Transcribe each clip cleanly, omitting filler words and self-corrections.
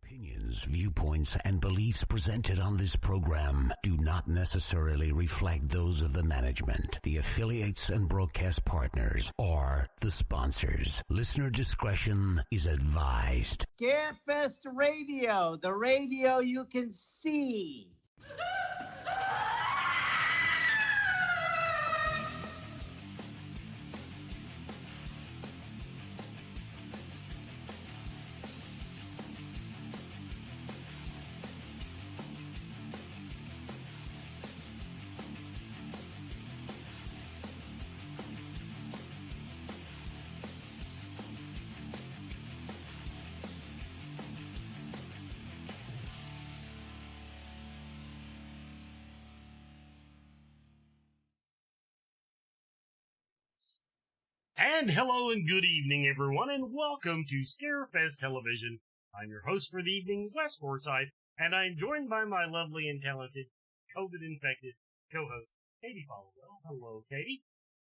Opinions, viewpoints, and beliefs presented on this program do not necessarily reflect those of the management, the affiliates and broadcast partners, or the sponsors. Listener discretion is advised. Scarefest Radio, the radio you can see. And hello and good evening, everyone, and welcome to Scarefest Television. I'm your host for the evening, Wes Forsythe, and I'm joined by my lovely and talented COVID-infected co-host, Katie Followell. Hello, Katie.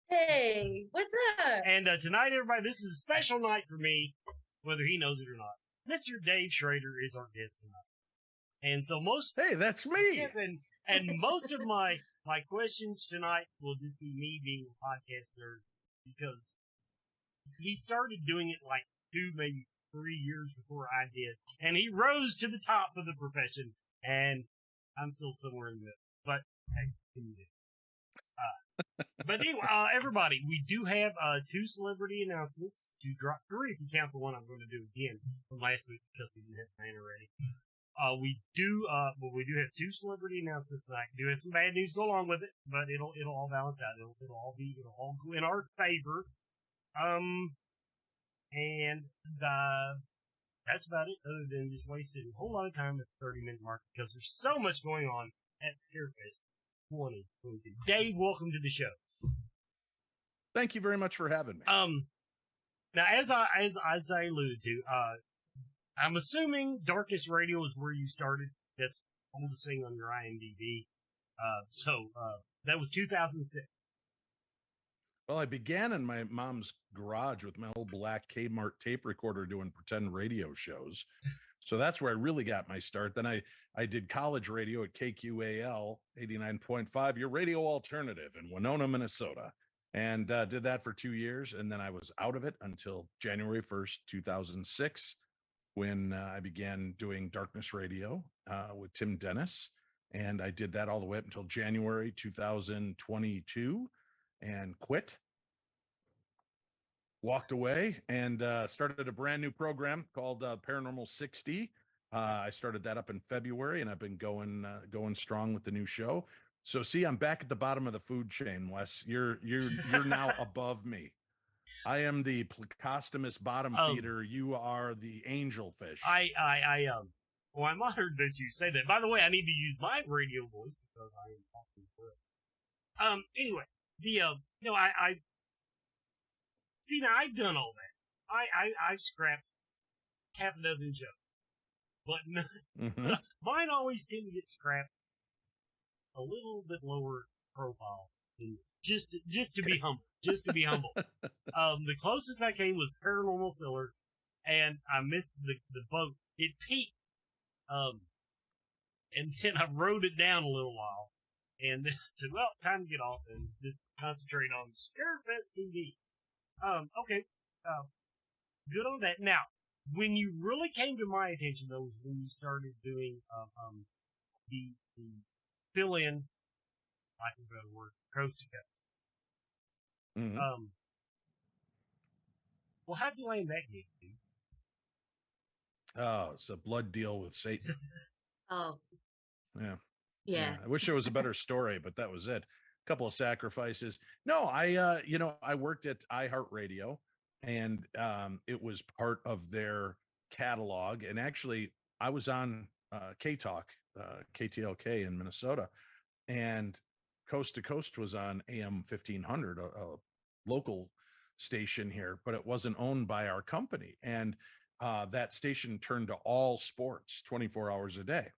Hey, what's up? And tonight, everybody, this is a special night for me, whether he knows it or not. Mr. Dave Schrader is our guest tonight. And so Hey, that's me! Yes, and most of my questions tonight will just be me being a podcast nerd. Because he started doing it like 2, maybe 3 years before I did. And he rose to the top of the profession. And I'm still somewhere in the middle. But, hey, but anyway, everybody, we do have 2 celebrity announcements to drop. 3 if you count the one I'm going to do again from last week because we didn't have mine already. We do have 2 celebrity announcements tonight. We do have some bad news to go along with it, but it'll all balance out. It'll all go in our favor. That's about it, other than just wasting a whole lot of time at the 30-minute mark because there's so much going on at Scarefest 2022. Dave, welcome to the show. Thank you very much for having me. Now, as I alluded to, I'm assuming Darkness Radio is where you started. That's all the thing on your IMDb. So that was 2006. Well, I began in my mom's garage with my old black Kmart tape recorder doing pretend radio shows. So that's where I really got my start. Then I did college radio at KQAL 89.5, your radio alternative in Winona, Minnesota. And did that for 2 years. And then I was out of it until January 1st, 2006. When I began doing Darkness Radio with Tim Dennis. And I did that all the way up until January 2022 and quit. Walked away and started a brand new program called Paranormal 60. I started that up in February and I've been going strong with the new show. So see, I'm back at the bottom of the food chain, Wes. You're now above me. I am the Plecostomus bottom feeder. You are the angelfish. Well, I'm honored that you say that. By the way, I need to use my radio voice because I am talking for it. Anyway, I see now I've done all that. I've scrapped half a dozen shows, but mine always tend to get scrapped a little bit lower profile than just to be humble. Just to be humble. The closest I came was Paranormal Filler, and I missed the boat. It peaked. And then I rode it down a little while. And then I said, well, time to get off and just concentrate on Scarefest TV. Okay. Good on that. Now, when you really came to my attention, though, was when you started doing the fill-in, lack of a better word, coast to coast. Mm-hmm. Well, how'd you land that gig, dude? Oh, it's a blood deal with Satan. Oh. Yeah. I wish there was a better story, but that was it. A couple of sacrifices. No, I worked at iHeartRadio and it was part of their catalog. And actually I was on K-Talk, KTLK in Minnesota, and Coast to Coast was on AM 1500, a local station here, but it wasn't owned by our company. And that station turned to all sports 24 hours a day.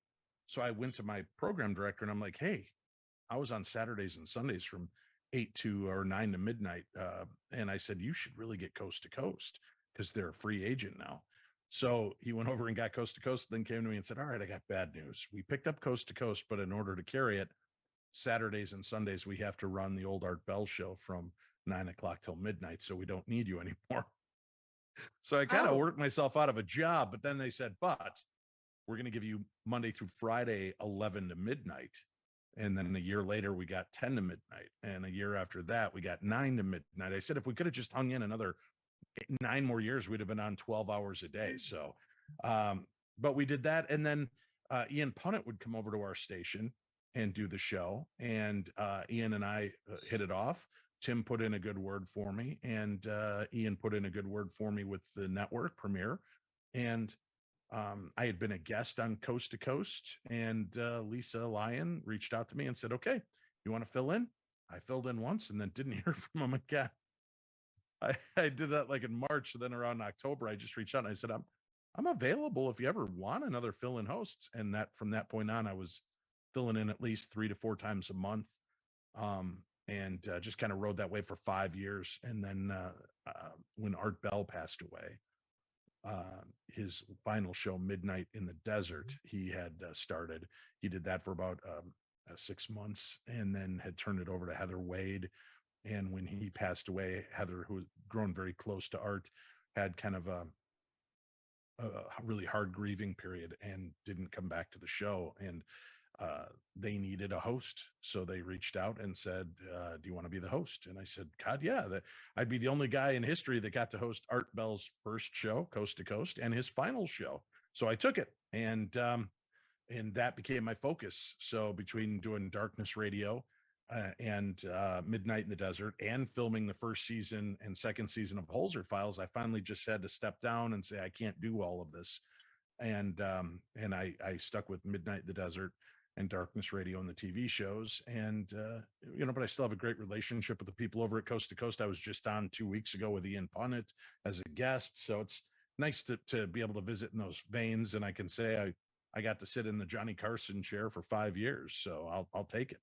So I went to my program director and I'm like, hey, I was on Saturdays and Sundays from 8 or 9 to midnight. And I said, you should really get Coast to Coast because they're a free agent now. So he went over and got Coast to Coast, then came to me and said, all right, I got bad news. We picked up Coast to Coast, but in order to carry it, Saturdays and Sundays, we have to run the old Art Bell show from 9 o'clock till midnight. So we don't need you anymore. So I kind of worked myself out of a job, but then they said, but we're going to give you Monday through Friday, 11 to midnight. And then a year later, we got 10 to midnight. And a year after that, we got 9 to midnight. I said, if we could have just hung in another 9 more years, we'd have been on 12 hours a day. So, but we did that. And then Ian Punnett would come over to our station and do the show. And Ian and I hit it off. Tim put in a good word for me, and Ian put in a good word for me with the network premiere. And I had been a guest on Coast to Coast, and Lisa Lyon reached out to me and said, okay, you want to fill in? I filled in once and then didn't hear from him again. I did that like in March. So then around October, I just reached out and I said, I'm available if you ever want another fill-in host. And that from that point on, I was filling in at least 3 to 4 times a month. And just kind of rode that way for 5 years. And then when Art Bell passed away, his final show, Midnight in the Desert, he had started. He did that for about 6 months and then had turned it over to Heather Wade. And when he passed away, Heather, who had grown very close to Art, had kind of a really hard grieving period and didn't come back to the show. And they needed a host. So they reached out and said, do you want to be the host? And I said, God, yeah, I'd be the only guy in history that got to host Art Bell's first show, Coast to Coast, and his final show. So I took it, and that became my focus. So between doing Darkness Radio and Midnight in the Desert and filming the first season and second season of Holzer Files, I finally just had to step down and say, I can't do all of this. And I stuck with Midnight in the Desert and Darkness Radio and the TV shows. And, but I still have a great relationship with the people over at Coast to Coast. I was just on 2 weeks ago with Ian Punnett as a guest. So it's nice to be able to visit in those veins. And I can say I got to sit in the Johnny Carson chair for 5 years. So I'll take it.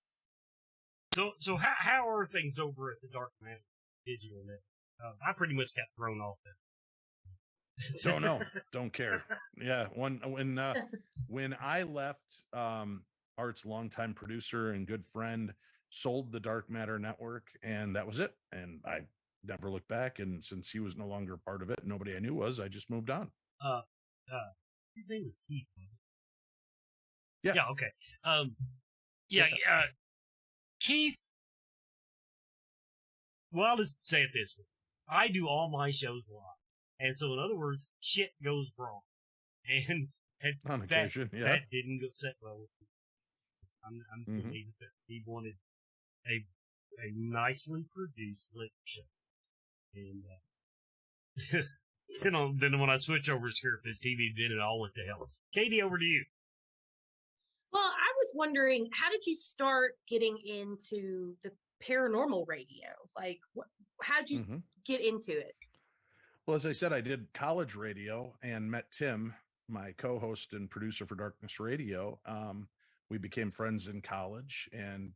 So how are things over at the Dark Man Digital Net? I pretty much got thrown off it. Don't know. Don't care. Yeah. When I left, Art's longtime producer and good friend sold the Dark Matter Network, and that was it. And I never looked back. And since he was no longer part of it, nobody I knew was, I just moved on. His name was Keith. Yeah. Yeah. Okay. Keith. Well, I'll just say it this way: I do all my shows live. And so, in other words, shit goes wrong. And on occasion, that didn't go set well with me. I'm just going to leave it there. He wanted a nicely produced, slick show. And then when I switched over to Scarface TV, then it all went to hell. Katie, over to you. Well, I was wondering, how did you start getting into the paranormal radio? Like, how did you get into it? Well, as I said, I did college radio and met Tim, my co-host and producer for Darkness Radio. We became friends in college, and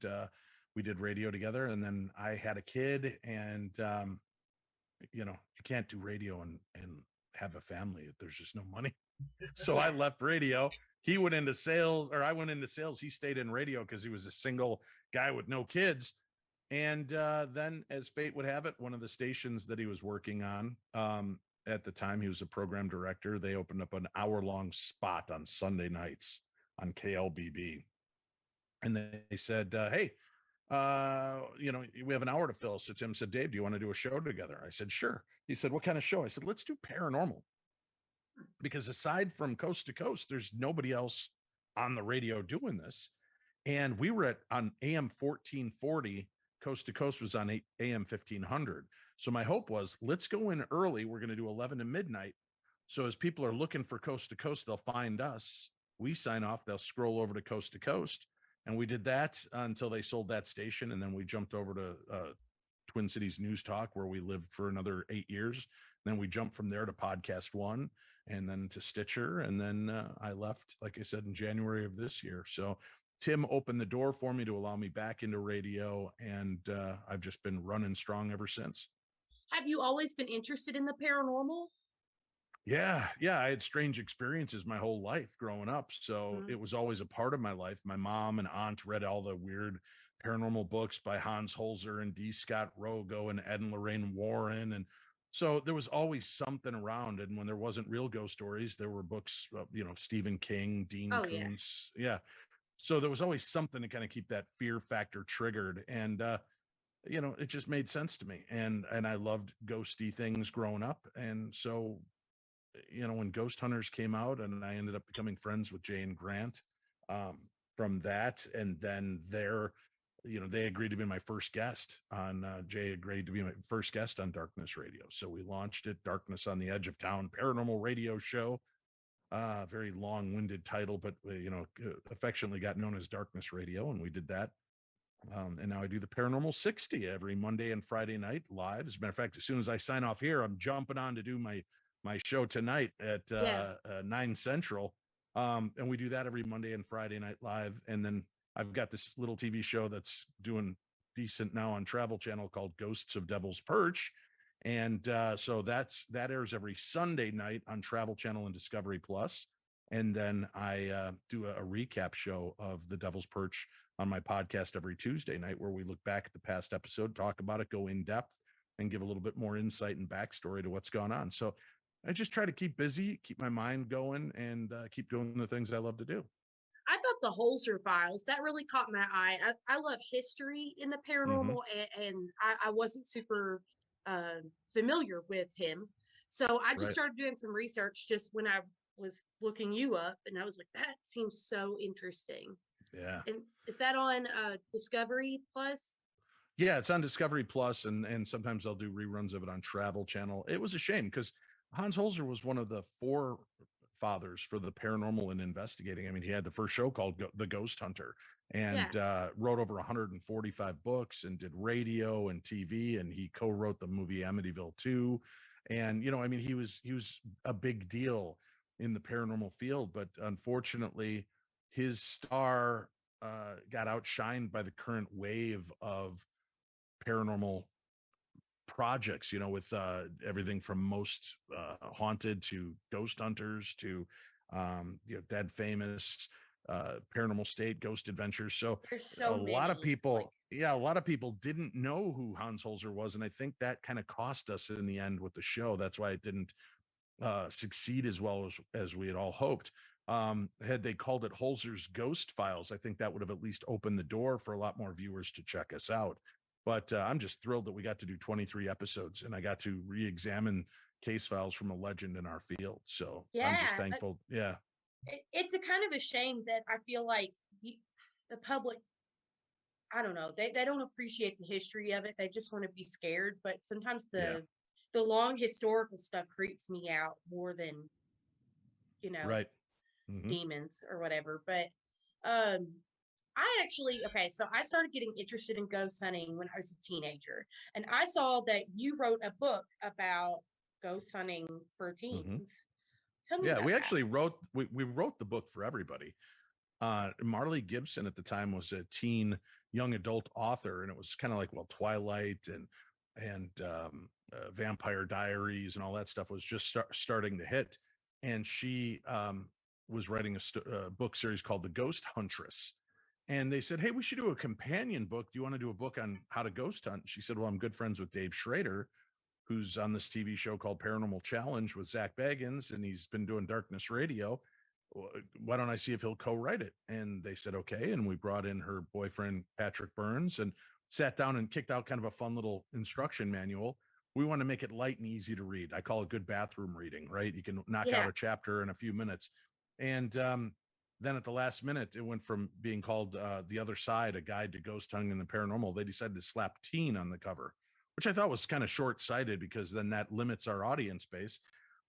we did radio together. And then I had a kid, and you can't do radio and have a family. There's just no money. So I left radio. He went into sales, or I went into sales. He stayed in radio because he was a single guy with no kids. And then, as fate would have it, one of the stations that he was working on at the time, he was a program director. They opened up an hour-long spot on Sunday nights on KLBB. And they said, hey, we have an hour to fill. So Tim said, Dave, do you want to do a show together? I said, sure. He said, what kind of show? I said, let's do paranormal. Because aside from Coast to Coast, there's nobody else on the radio doing this. And we were on AM 1440. Coast to Coast was on AM 1500. So my hope was, let's go in early. We're going to do 11 to midnight. So as people are looking for Coast to Coast, they'll find us. We sign off. They'll scroll over to Coast to Coast. And we did that until they sold that station. And then we jumped over to Twin Cities News Talk, where we lived for another 8 years. Then we jumped from there to Podcast One, and then to Stitcher. And then I left, like I said, in January of this year. So Tim opened the door for me to allow me back into radio, and I've just been running strong ever since. Have you always been interested in the paranormal? Yeah, yeah, I had strange experiences my whole life growing up, so Mm. it was always a part of my life. My mom and aunt read all the weird paranormal books by Hans Holzer and D. Scott Rogo and Ed and Lorraine Warren, and so there was always something around. And when there wasn't real ghost stories, there were books, Stephen King, Dean Oh yeah. Koontz, yeah. So there was always something to kind of keep that fear factor triggered, and it just made sense to me, and I loved ghosty things growing up, and so when Ghost Hunters came out, and I ended up becoming friends with Jay and Grant um, from that, and then they agreed to be my first guest on. Jay agreed to be my first guest on Darkness Radio, so we launched it, Darkness on the Edge of Town Paranormal Radio Show. Very long-winded title, but affectionately got known as Darkness Radio, and we did that. And now I do the Paranormal 60 every Monday and Friday night live. As a matter of fact, as soon as I sign off here, I'm jumping on to do my show tonight at Yeah. 9 Central. And we do that every Monday and Friday night live. And then I've got this little TV show that's doing decent now on Travel Channel called Ghosts of Devil's Perch. And so that airs every Sunday night on Travel Channel and Discovery Plus. And then I do a recap show of the Devil's Perch on my podcast every Tuesday night, where we look back at the past episode, talk about it, go in depth, and give a little bit more insight and backstory to what's gone on. So I just try to keep busy, keep my mind going, and keep doing the things I love to do. I thought the Holzer files that really caught my eye. I love history in the Mm-hmm. paranormal, and I wasn't super familiar with him, so I just Right. started doing some research just when I was looking you up, and I was like, that seems so interesting. Yeah. And is that on Discovery Plus? Yeah, it's on Discovery Plus, and sometimes I'll do reruns of it on Travel Channel. It was a shame because Hans Holzer was one of the forefathers for the paranormal and investigating. I mean, he had the first show called The Ghost Hunter, and Yeah. wrote over 145 books, and did radio and TV, and he co-wrote the movie Amityville 2. And I mean, he was a big deal in the paranormal field, but unfortunately, his star got outshined by the current wave of paranormal projects, with everything from most haunted to ghost hunters to dead famous, paranormal state, ghost adventures. So There's a so lot of many. people, a lot of people didn't know who Hans Holzer was, and I think that kind of cost us in the end with the show. That's why it didn't succeed as well as we had all hoped. Had they called it Holzer's Ghost Files, I think that would have at least opened the door for a lot more viewers to check us out. But I'm just thrilled that we got to do 23 episodes, and I got to re-examine case files from a legend in our field. So I'm just thankful. Yeah. It's a kind of a shame that I feel like the public, I don't know, they don't appreciate the history of it. They just want to be scared. But sometimes the long historical stuff creeps me out more than, Right. Mm-hmm. demons or whatever. But um so I started getting interested in ghost hunting when I was a teenager. And I saw that you wrote a book about ghost hunting for teens. Mm-hmm. Tell me Yeah, about we that. actually we wrote the book for everybody. Marley Gibson at the time was a teen young adult author, and it was kind of like, Twilight and Vampire Diaries and all that stuff was just starting to hit. And she was writing a book series called The Ghost Huntress. And they said, hey, we should do a companion book. Do you want to do a book on how to ghost hunt? She said, well, I'm good friends with Dave Schrader, who's on this TV show called Paranormal Challenge with Zach Bagans, and he's been doing Darkness Radio. Why don't I see if he'll co-write it? And they said, okay. And we brought in her boyfriend, Patrick Burns, and sat down and kicked out kind of a fun little instruction manual. We want to make it light and easy to read. I call it good bathroom reading, right? You can knock out a chapter in a few minutes. And then at the last minute, it went from being called The Other Side, a guide to ghost hunting and the paranormal. They decided to slap teen on the cover, which I thought was kind of short-sighted because then that limits our audience base.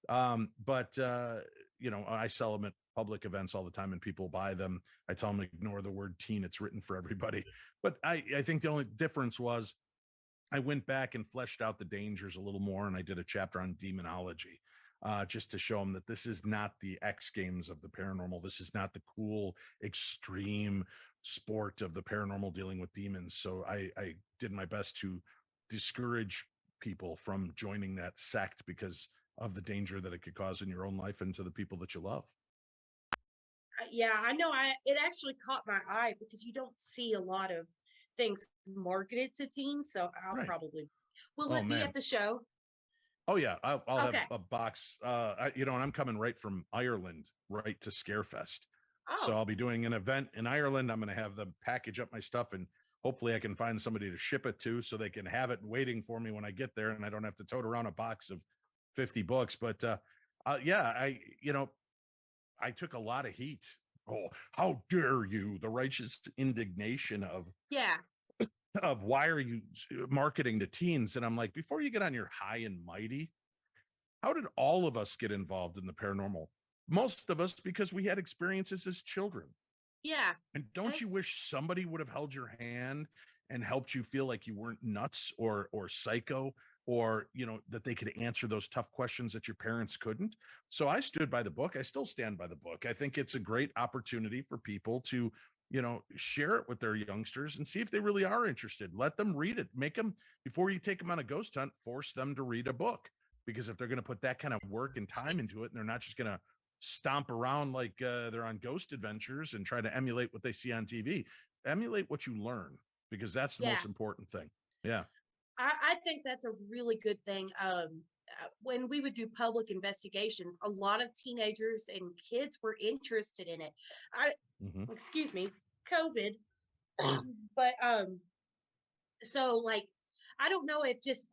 But I sell them at public events all the time and people buy them. I tell them, ignore the word teen. It's written for everybody. But I think the only difference was I went back and fleshed out the dangers a little more. And I did a chapter on demonology, just to show them that this is not the X Games of the paranormal. This is not the cool, extreme sport of the paranormal dealing with demons. So I did my best to discourage people from joining that sect because of the danger that it could cause in your own life and to the people that you love. Yeah, I know. It actually caught my eye because you don't see a lot of things marketed to teens. So I'll Right. probably will Oh, it be man. at the show? Oh yeah, I'll have Okay. a box. And I'm coming right from Ireland, right to Scarefest. So Oh, I'll be doing an event in Ireland. I'm going to have them package up my stuff, and hopefully I can find somebody to ship it to, so they can have it waiting for me when I get there, and I don't have to tote around a box of 50 books. But yeah, I took a lot of heat. Oh, how dare you! The righteous indignation yeah. of why are you marketing to teens? And I'm like, before you get on your high and mighty, how did all of us get involved in the paranormal? Most of us because we had experiences as children. Yeah. And don't you wish somebody would have held your hand and helped you feel like you weren't nuts or psycho, or that they could answer those tough questions that your parents couldn't? So I stood by the book. I still stand by the book. I think it's a great opportunity for people to share it with their youngsters and see if they really are interested. Let them read it. Make them, before you take them on a ghost hunt, force them to read a book, because if they're going to put that kind of work and time into it, and they're not just going to stomp around like they're on ghost adventures and try to emulate what they see on TV, emulate what you learn, because that's the Yeah. most important thing. Yeah. I think that's a really good thing. When we would do public investigations, a lot of teenagers and kids were interested in it. Excuse me, COVID. But so like, I don't know if just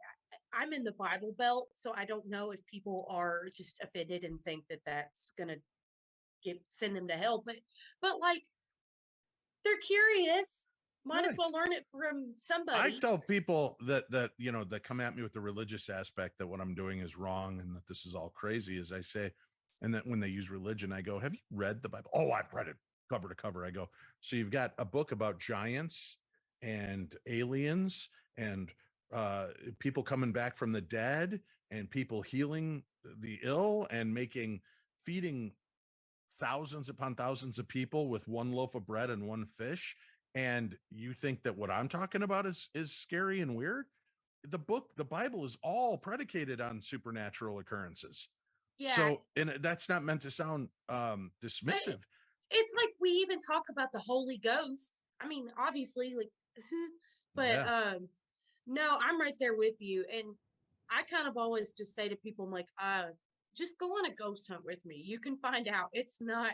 I'm in the Bible Belt, so I don't know if people are just offended and think that that's gonna send them to hell. But like, they're curious. Might as well learn it from somebody. I tell people that come at me with the religious aspect, that what I'm doing is wrong and that this is all crazy, as I say, and that when they use religion, I go, have you read the Bible? Oh, I've read it cover to cover. I go, so you've got a book about giants and aliens and people coming back from the dead and people healing the ill and feeding thousands upon thousands of people with one loaf of bread and one fish, and you think that what I'm talking about is scary and weird? The Bible is all predicated on supernatural occurrences. Yeah. So, and that's not meant to sound dismissive. It's like we even talk about the Holy Ghost. I mean, obviously, like, but Yeah. no, I'm right there with you. And I kind of always just say to people, I'm like, just go on a ghost hunt with me. You can find out it's not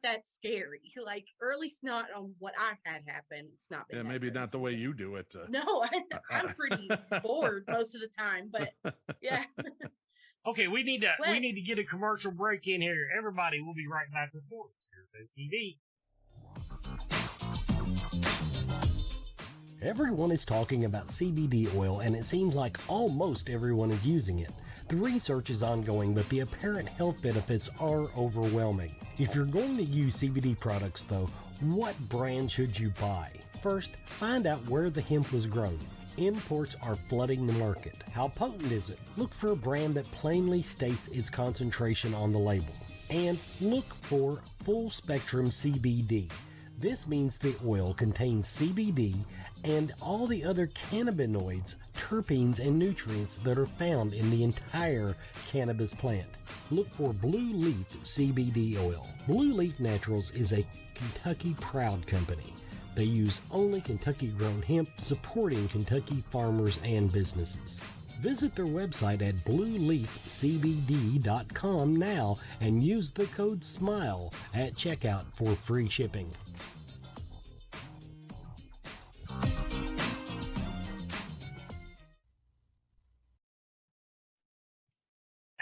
that scary. Like, or at least not on what I've had happen. It's not been Yeah, that maybe crazy. not the way you do it. No, I'm pretty bored most of the time, but yeah. Okay, we need to get a commercial break in here. Everybody, we'll be right back with more TV. Everyone is talking about CBD oil, and it seems like almost everyone is using it. The research is ongoing, but the apparent health benefits are overwhelming. If you're going to use CBD products, though, what brand should you buy? First, find out where the hemp was grown. Imports are flooding the market. How potent is it? Look for a brand that plainly states its concentration on the label. And look for full spectrum CBD. This means the oil contains CBD and all the other cannabinoids, terpenes, and nutrients that are found in the entire cannabis plant. Look for Blue Leaf CBD oil. Blue Leaf Naturals is a Kentucky proud company. They use only Kentucky-grown hemp, supporting Kentucky farmers and businesses. Visit their website at blueleafcbd.com now and use the code SMILE at checkout for free shipping.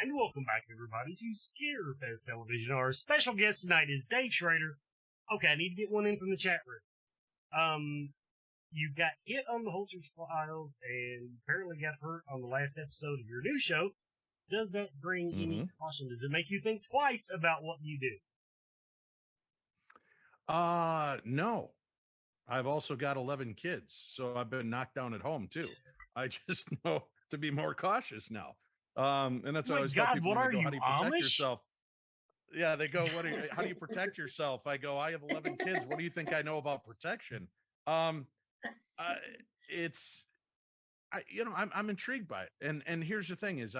And welcome back, everybody, to Scarefest Television. Our special guest tonight is Dave Schrader. Okay, I need to get one in from the chat room. You got hit on the Holzer's Files and apparently got hurt on the last episode of your new show. Does that bring any caution? Does it make you think twice about what you do? No. I've also got 11 kids, so I've been knocked down at home too. I just know to be more cautious now. And that's why I always tell people, what are you, how do you protect Amish? Yourself? Yeah, they go, how do you protect yourself? I go, I have 11 kids. What do you think I know about protection? I'm intrigued by it. And here's the thing is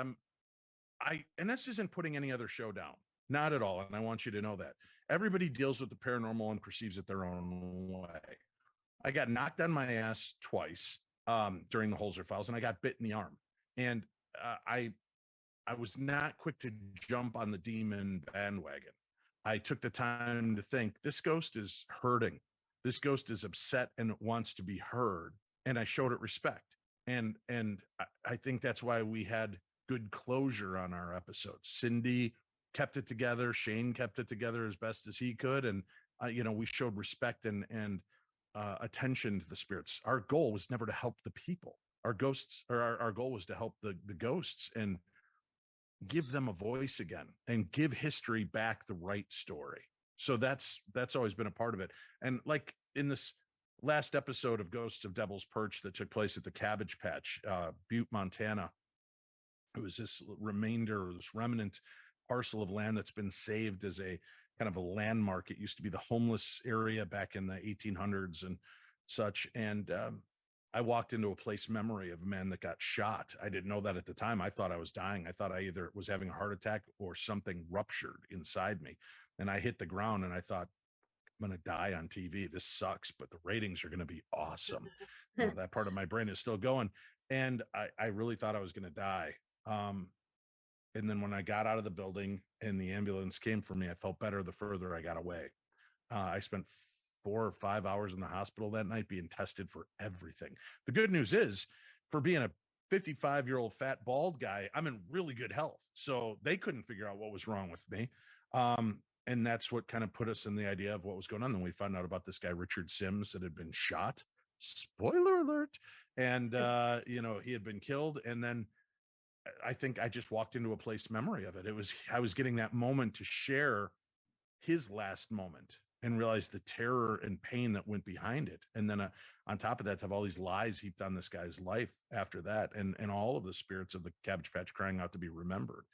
and this isn't putting any other show down, not at all. And I want you to know that everybody deals with the paranormal and perceives it their own way. I got knocked on my ass twice during the Holzer Files, and I got bit in the arm. And I was not quick to jump on the demon bandwagon. I took the time to think, this ghost is hurting. This ghost is upset and it wants to be heard. And I showed it respect. And I think that's why we had good closure on our episodes. Cindy kept it together. Shane kept it together as best as he could. And, we showed respect and attention to the spirits. Our goal was never to help the people. Our goal was to help the ghosts and give them a voice again and give history back the right story. So that's always been a part of it. And like in this last episode of Ghosts of Devil's Perch that took place at the Cabbage Patch, Butte, Montana, it was this remnant parcel of land that's been saved as a kind of a landmark. It used to be the homeless area back in the 1800s and such. And I walked into a place memory of a man that got shot. I didn't know that at the time. I thought I was dying. I thought I either was having a heart attack or something ruptured inside me. And I hit the ground and I thought, I'm going to die on TV. This sucks, but the ratings are going to be awesome. That part of my brain is still going. And I really thought I was going to die. And then when I got out of the building and the ambulance came for me, I felt better the further I got away. I spent 4 or 5 hours in the hospital that night being tested for everything. The good news is, for being a 55-year-old fat bald guy, I'm in really good health. So they couldn't figure out what was wrong with me. And that's what kind of put us in the idea of what was going on. Then we found out about this guy, Richard Sims, that had been shot. Spoiler alert. And, he had been killed. And then I think I just walked into a place memory of it. I was getting that moment to share his last moment and realized the terror and pain that went behind it. And then on top of that, to have all these lies heaped on this guy's life after that, and all of the spirits of the Cabbage Patch crying out to be remembered.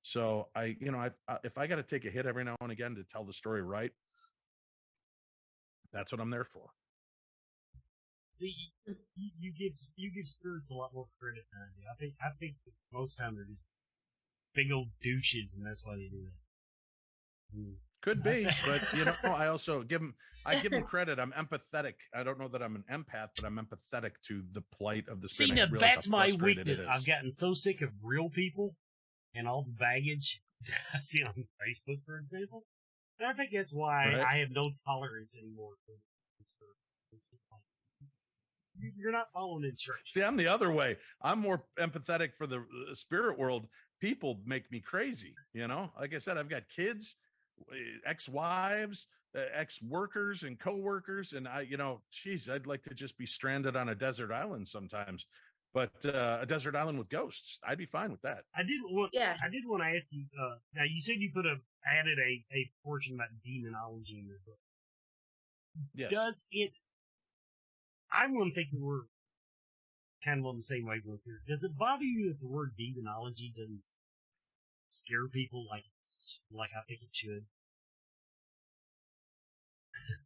So if I got to take a hit every now and again to tell the story right, that's what I'm there for. See, you give spirits a lot more credit than I do. I think most time they're just big old douches, and that's why they do that. Could be, but I also give them credit. I'm empathetic. I don't know that I'm an empath, but I'm empathetic to the plight of the spirit. See, now that's my weakness. I've gotten so sick of real people and all the baggage that I see on Facebook, for example. And I think that's why I have no tolerance anymore for this. You're not following instructions. See, I'm the other way. I'm more empathetic for the spirit world. People make me crazy. Like I said, I've got kids, ex-wives, ex-workers and co-workers. And I'd like to just be stranded on a desert island sometimes, but a desert island with ghosts, I'd be fine with that. I did want to ask you, now you said you added a portion about demonology in your book. Yes. Does it, I want to think that we're kind of on the same wavelength here. Does it bother you that the word demonology doesn't scare people like I think it should?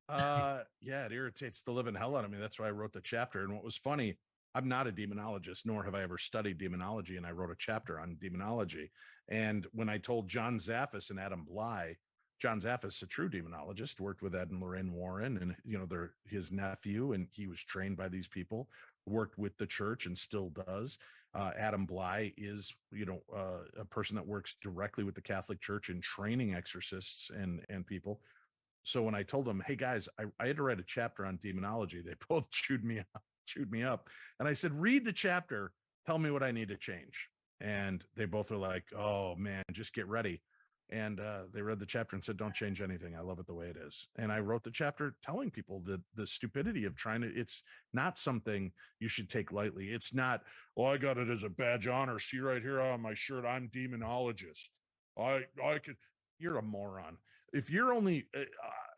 Yeah, it irritates the living hell out of me. That's why I wrote the chapter. And what was funny, I'm not a demonologist, nor have I ever studied demonology. And I wrote a chapter on demonology. And when I told John Zaffis and Adam Bly, John Zaffis, a true demonologist, worked with Ed and Lorraine Warren, and they're his nephew, and he was trained by these people, worked with the church and still does. Adam Bly is, a person that works directly with the Catholic Church in training exorcists and people. So when I told them, hey guys, I had to write a chapter on demonology, they both chewed me up. And I said, read the chapter, tell me what I need to change. And they both were like, oh man, just get ready. And they read the chapter and said, don't change anything. I love it the way it is. And I wrote the chapter telling people the stupidity of trying to, it's not something you should take lightly. It's not, I got it as a badge of honor. See right here on my shirt, I'm demonologist. I could, you're a moron. If your only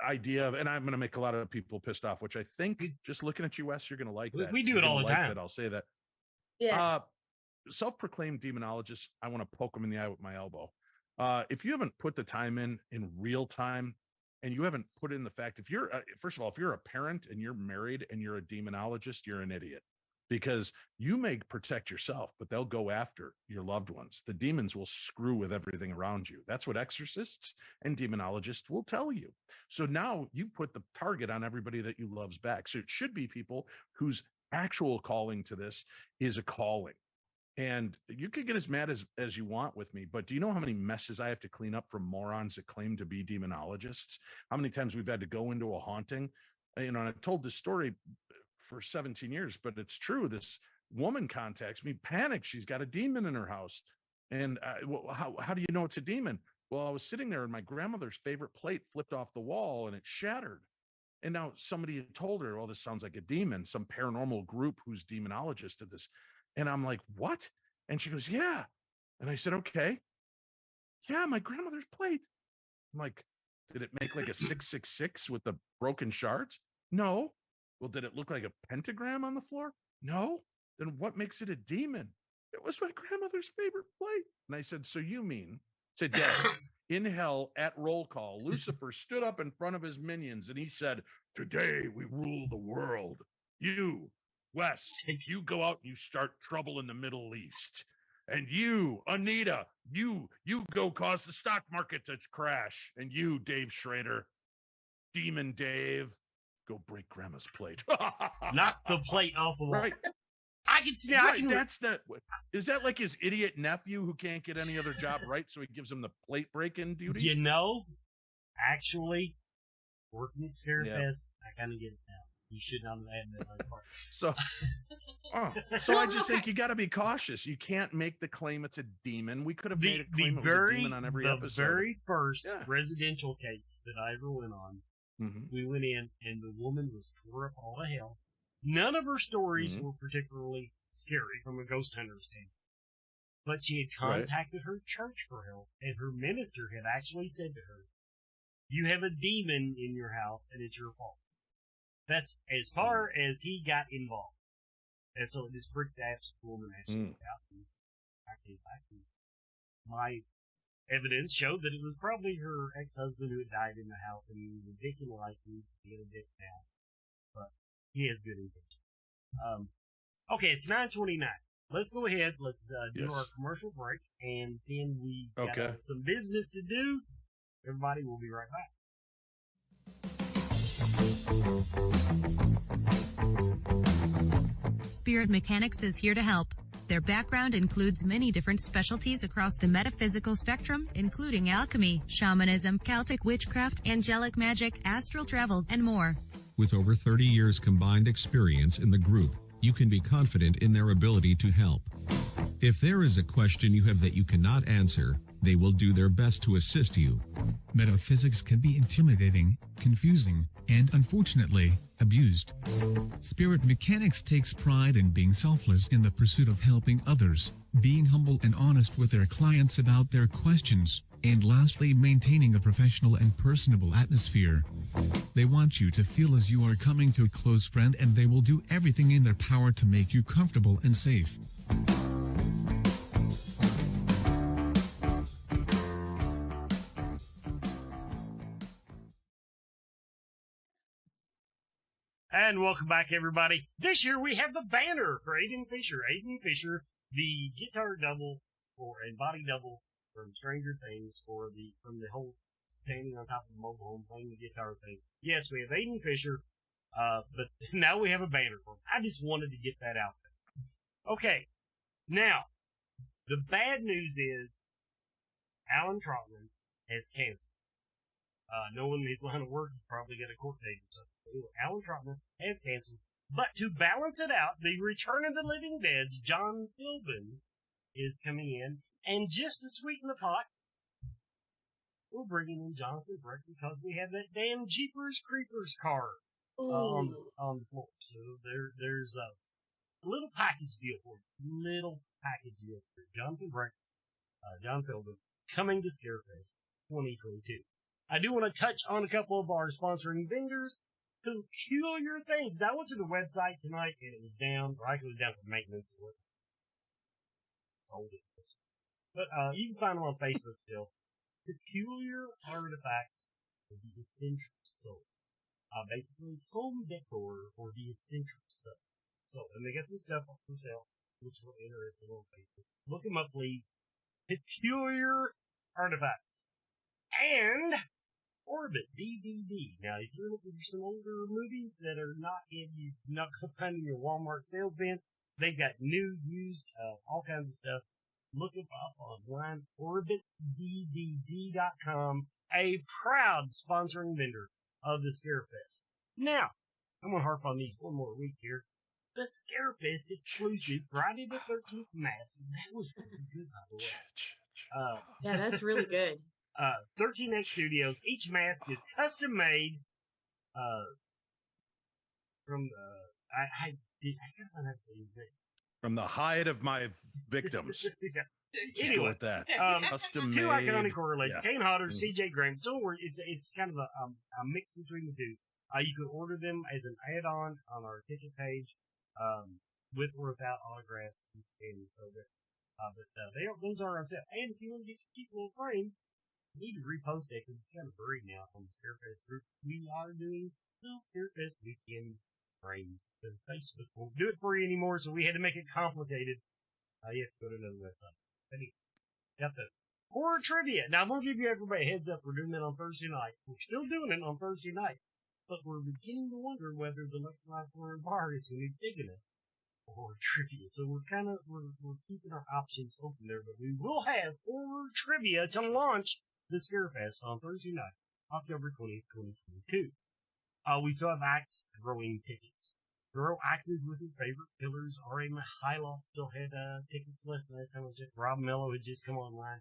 idea of, and I'm going to make a lot of people pissed off, which I think just looking at you, Wes, you're going to like that. We do it all the time. That I'll say that. Yeah. Self-proclaimed demonologist, I want to poke them in the eye with my elbow. If you haven't put the time in real time, and you haven't put in the fact, if you're, first of all, if you're a parent and you're married and you're a demonologist, you're an idiot, because you may protect yourself, but they'll go after your loved ones. The demons will screw with everything around you. That's what exorcists and demonologists will tell you. So now you put the target on everybody that you love's back. So it should be people whose actual calling to this is a calling. And you could get as mad as you want with me, but do you know how many messes I have to clean up from morons that claim to be demonologists? How many times we've had to go into a haunting? And I've told this story for 17 years, but it's true. This woman contacts me, panicked. She's got a demon in her house. And how do you know it's a demon? Well, I was sitting there and my grandmother's favorite plate flipped off the wall and it shattered. And now somebody had told her, oh, this sounds like a demon, some paranormal group who's demonologist did this. And I'm like, what? And she goes, yeah. And I said, okay. Yeah, my grandmother's plate. I'm like, did it make like a 666 with the broken shards? No. Well, did it look like a pentagram on the floor? No. Then what makes it a demon? It was my grandmother's favorite plate. And I said, so you mean today in hell at roll call, Lucifer stood up in front of his minions and he said, today we rule the world. You, West, you go out and you start trouble in the Middle East. And you, Anita, you go cause the stock market to crash. And you, Dave Schrader, Demon Dave, go break grandma's plate. Knock the plate off the wall. Right. I can see. Right, is that like his idiot nephew who can't get any other job right, so he gives him the plate breaking duty? You know, actually, working at Scare Fest, I kind of get it now. You should not have had that last part. So I just think you got to be cautious. You can't make the claim it's a demon. We could have made a claim it was a demon on every episode. The very first residential case that I ever went on, we went in and the woman was tore up all to hell. None of her stories were particularly scary from a ghost hunter standpoint. But she had contacted her church for help, and her minister had actually said to her, you have a demon in your house, and it's your fault. That's as far as he got involved. And so it just freaked the woman actually out. And I came back, and my evidence showed that it was probably her ex-husband who had died in the house, and he was a dick in life, and he's being a dick now. But he has good intentions. Okay, it's 9:29. Let's go ahead. Let's do our commercial break, and then we got some business to do. Everybody will be right back. Spirit Mechanics is here to help. Their background includes many different specialties across the metaphysical spectrum, including alchemy, shamanism, Celtic witchcraft, angelic magic, astral travel, and more. With over 30 years combined experience in the group, you can be confident in their ability to help. If there is a question you have that you cannot answer, they will do their best to assist you. Metaphysics can be intimidating, confusing, and unfortunately, abused. Spirit Mechanics takes pride in being selfless in the pursuit of helping others, being humble and honest with their clients about their questions, and lastly, maintaining a professional and personable atmosphere. They want you to feel as you are coming to a close friend, and they will do everything in their power to make you comfortable and safe. And welcome back, everybody. This year we have the banner for Aiden Fisher. Aiden Fisher, the guitar double and body double from Stranger Things from the whole standing on top of the mobile home playing the guitar thing. Yes, we have Aiden Fisher, but now we have a banner for him. I just wanted to get that out there. Okay, now, the bad news is Alan Trotman has canceled. Knowing his line of work, he's probably got a court date or something. Anyway, Alan Trotman has canceled. But to balance it out, the Return of the Living Dead's John Philbin is coming in. And just to sweeten the pot, we're bringing in Jonathan Breck because we have that damn Jeepers Creepers card on the floor. So there's a little package deal for you. Jonathan Breck, John Philbin, coming to Scarefest 2022. I do want to touch on a couple of our sponsoring vendors. Peculiar Things. Now, I went to the website tonight and it was down, or I was down for maintenance. Sold it. But you can find them on Facebook still. Peculiar Artifacts of the Essential Soul. Basically, it's home decor for the essential soul. So, and they got some stuff up for sale, which will interesting on Facebook. Look them up, please. Peculiar Artifacts. And Orbit DVD. Now, if you're looking for some older movies that are not going to find in your Walmart sales bin, they've got new, used, all kinds of stuff. Look them up online, orbitdvd.com, a proud sponsoring vendor of the Scarefest. Now, I'm going to harp on these one more week here. The Scarefest exclusive Friday the 13th mask. That was really good, by the way. Yeah, that's really good. 13X Studios. Each mask is custom made from the... I can't find out to say his name. From the hide of my victims. Yeah. Just Anyway, go with that. Custom two made. iconic correlations. Yeah. Kane Hodder, CJ Graham. So it's kind of a mix between the two. You can order them as an add-on on our ticket page, with or without autographs. And so that, those are on sale. And if you want to get your cute little frame, you need to repost it because it's kind of buried now on the Scarefest group. We are doing little Scarefest weekend frames. The Facebook won't do it for you anymore, so we had to make it complicated. You have to go to another website. Anyway, got those. Horror trivia. Now, I'm going to give you everybody a heads up. We're doing that on Thursday night. We're still doing it on Thursday night. But we're beginning to wonder whether the Lex Life Horror Bar is going to be big enough for horror trivia. So we're keeping our options open there. But we will have horror trivia to launch the Scarefest on Thursday night, October 20th, 2022. We still have axe throwing tickets. Throw axes with your favorite killers. R.A. Mihailoff still had tickets left last time I checked. Rob Mello had just come online.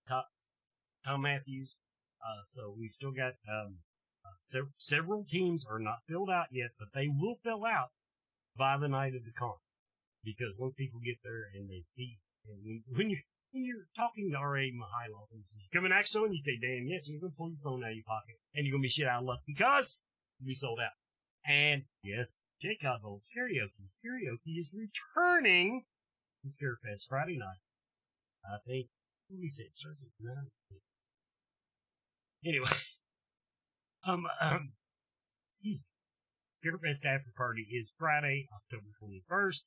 Tom Matthews. So we've still got several teams are not filled out yet, but they will fill out by the night of the con. Because once people get there and they see, and when you're talking to R.A. Mihailoff and says, "Come and act so," and you say, "Damn, yes," you're going to pull your phone out of your pocket, and you're going to be shit out of luck because we sold out. And yes, Jake Godbold's Karaoke. Karaoke is returning to Scarefest Friday night. I think, what did we say? It starts at 9. Anyway, excuse me. Scarefest after party is Friday, October 21st.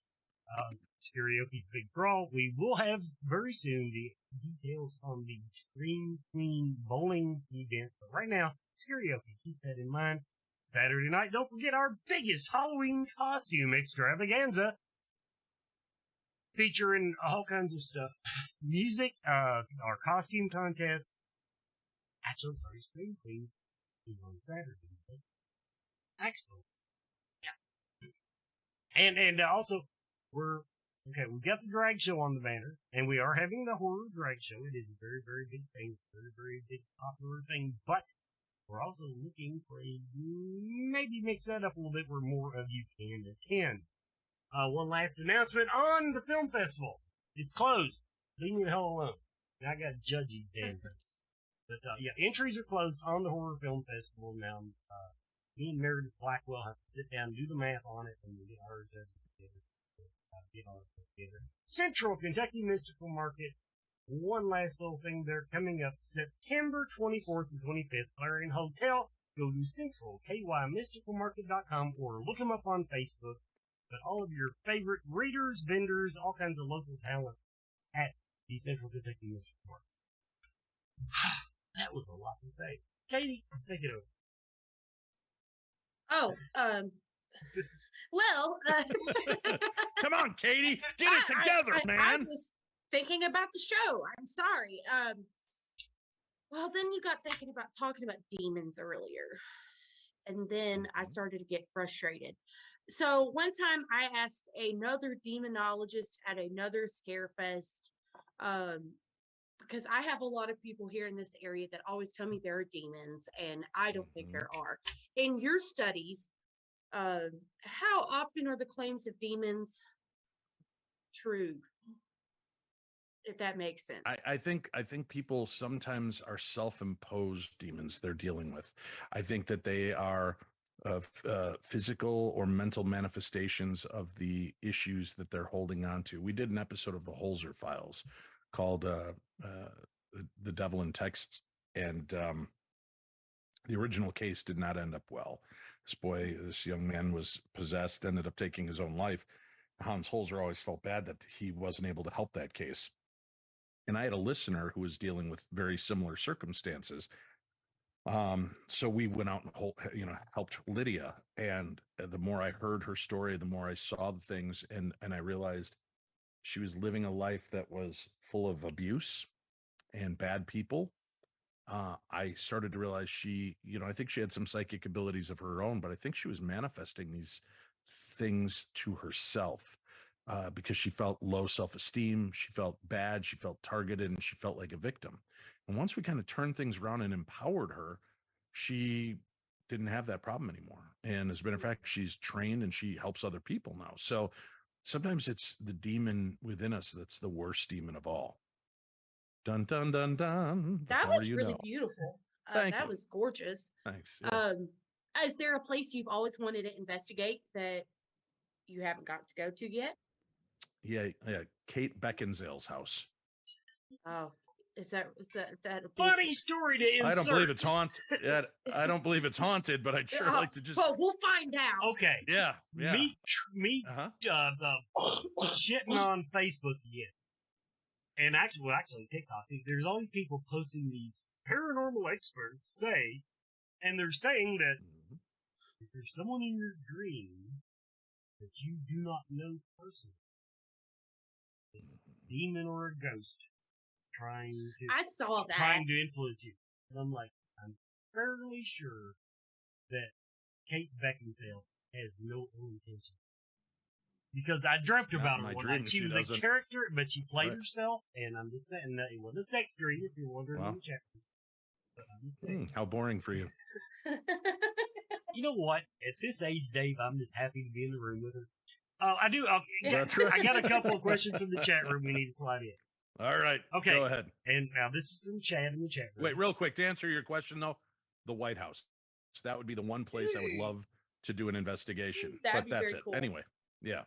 Karaoke's big draw. We will have very soon the details on the Scream Queen bowling event. But right now, it's karaoke. Keep that in mind. Saturday night, don't forget our biggest Halloween costume extravaganza. Featuring all kinds of stuff. Music, our costume contest. Actually, sorry, Scream Queen is on Saturday. Excellent. Yeah. And also, we've got the drag show on the banner, and we are having the horror drag show. It is a very, very big thing. It's a very, very big popular thing, but we're also looking for maybe mix that up a little bit where more of you can attend. One last announcement on the film festival. It's closed. Leave me the hell alone. I got judges damn thing. But, yeah, entries are closed on the horror film festival now. Me and Meredith Blackwell have to sit down and do the math on it, and we get our judges together. Central Kentucky Mystical Market. One last little thing there coming up September 24th and 25th, Clarion Hotel. Go to centralkymysticalmarket.com or look them up on Facebook. But all of your favorite readers, vendors, all kinds of local talent at the Central Kentucky Mystical Market. That was a lot to say. Katie, take it over. Well, come on, Katie, get it together, man. I was thinking about the show. I'm sorry. Well, then you got thinking about talking about demons earlier, and then I started to get frustrated. So one time I asked another demonologist at another Scarefest, because I have a lot of people here in this area that always tell me there are demons, and I don't think there are. In your studies, how often are the claims of demons true? If that makes sense. I think people sometimes are self-imposed demons they're dealing with. I think that they are physical or mental manifestations of the issues that they're holding on to. We did an episode of the Holzer Files called The Devil in Texas, and The original case did not end up well. This young man was possessed, ended up taking his own life. Hans Holzer always felt bad that he wasn't able to help that case. And I had a listener who was dealing with very similar circumstances. So we went out and helped Lydia. And the more I heard her story, the more I saw the things, and I realized she was living a life that was full of abuse and bad people. I started to realize I think she had some psychic abilities of her own, but I think she was manifesting these things to herself because she felt low self-esteem. She felt bad. She felt targeted, and she felt like a victim. And once we kind of turned things around and empowered her, she didn't have that problem anymore. And as a matter of fact, she's trained and she helps other people now. So sometimes it's the demon within us that's the worst demon of all. Dun, dun, dun, dun. That was really beautiful. That was gorgeous. Thanks. Yeah. Is there a place you've always wanted to investigate that you haven't got to go to yet? Yeah. Kate Beckinsale's house. Oh, is that a funny story to insert? I don't believe it's haunted. I don't believe it's haunted, but I'd sure like to just. Well, we'll find out. Okay. Yeah. Me shitting on Facebook again. And actually TikTok, there's all these people posting these paranormal experts say, and they're saying that if there's someone in your dream that you do not know personally, it's a demon or a ghost trying to influence you. And I'm like, I'm fairly sure that Kate Beckinsale has no ill intention. Because I dreamt about her one night. She was a character, but she played herself, and I'm just saying that it wasn't a sex dream, if you're wondering in the chat room. But I'm just saying. How boring for you. You know what? At this age, Dave, I'm just happy to be in the room with her. I do. Okay. That's right. I got a couple of questions from the chat room we need to slide in. All right. Okay. Go ahead. And now this is from Chad in the chat room. Wait, real quick, to answer your question, though, the White House. So that would be the one place I would love to do an investigation. That'd be that's very it. cool. Anyway, yeah.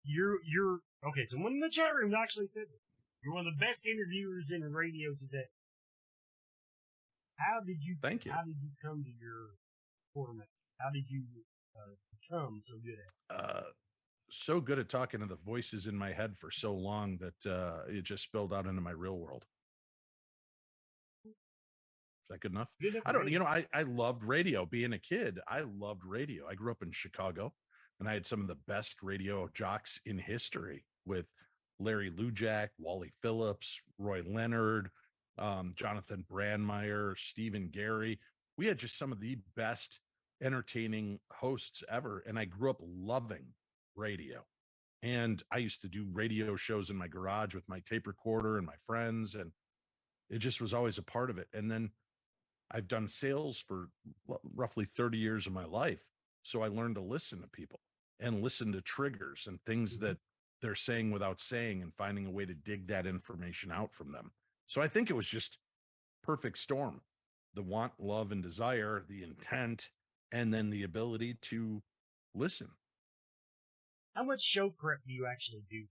You're okay. Someone in the chat room actually said that. You're one of the best interviewers in radio today. Thank you. How did you come to your format? How did you become so good at it? So good at talking to the voices in my head for so long that it just spilled out into my real world. Is that good enough? I don't. I loved radio. Being a kid, I loved radio. I grew up in Chicago. And I had some of the best radio jocks in history with Larry Lujak, Wally Phillips, Roy Leonard, Jonathan Brandmeier, Stephen Gary. We had just some of the best entertaining hosts ever. And I grew up loving radio. And I used to do radio shows in my garage with my tape recorder and my friends. And it just was always a part of it. And then I've done sales for roughly 30 years of my life. So I learned to listen to people and listen to triggers and things that they're saying without saying, and finding a way to dig that information out from them. So I think it was just perfect storm. The want, love, and desire, the intent, and then the ability to listen. How much show prep do you actually do?